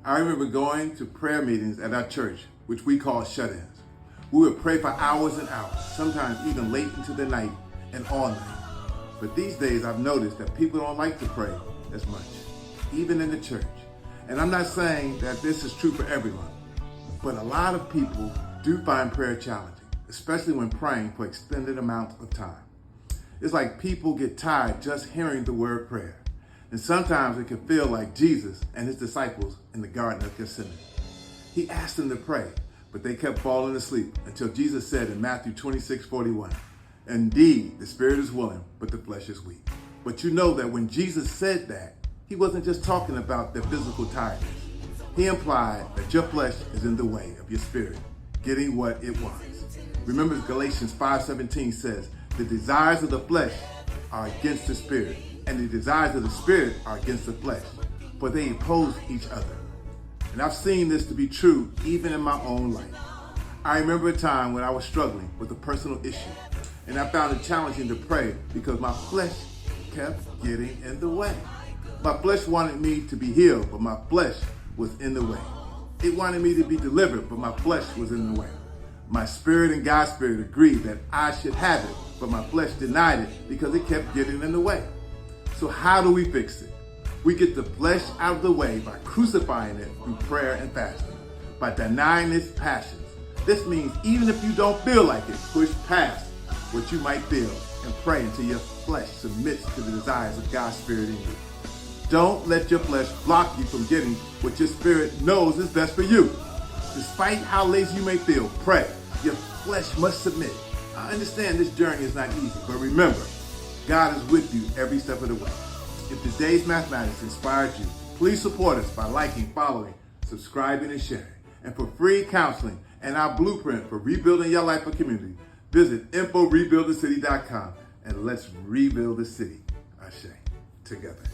I remember going to prayer meetings at our church, which we call shut-ins. We would pray for hours and hours, sometimes even late into the night and all night. But these days I've noticed that people don't like to pray as much, even in the church. And I'm not saying that this is true for everyone, but a lot of people do find prayer challenging, especially when praying for extended amounts of time. It's like people get tired just hearing the word prayer. And sometimes it can feel like Jesus and his disciples in the Garden of Gethsemane. He asked them to pray, but they kept falling asleep until Jesus said in Matthew 26:41, "Indeed, the spirit is willing, but the flesh is weak." But you know that when Jesus said that, he wasn't just talking about their physical tiredness. He implied that your flesh is in the way of your spirit getting what it wants. Remember, Galatians 5:17 says, "The desires of the flesh are against the spirit, and the desires of the spirit are against the flesh, for they oppose each other." And I've seen this to be true even in my own life. I remember a time when I was struggling with a personal issue, and I found it challenging to pray because my flesh kept getting in the way. My flesh wanted me to be healed, but my flesh was in the way. It wanted me to be delivered, but my flesh was in the way. My spirit and God's spirit agreed that I should have it, but my flesh denied it because it kept getting in the way. So how do we fix it? We get the flesh out of the way by crucifying it through prayer and fasting, by denying its passions. This means even if you don't feel like it, push past what you might feel and pray until your flesh submits to the desires of God's spirit in you. Don't let your flesh block you from getting what your spirit knows is best for you. Despite how lazy you may feel, pray. Your flesh must submit. I understand this journey is not easy, but remember, God is with you every step of the way. If today's mathematics inspired you, please support us by liking, following, subscribing, and sharing. And for free counseling and our blueprint for rebuilding your life and community, visit InfoRebuildTheCity.com and let's rebuild the city. Ashe. Together.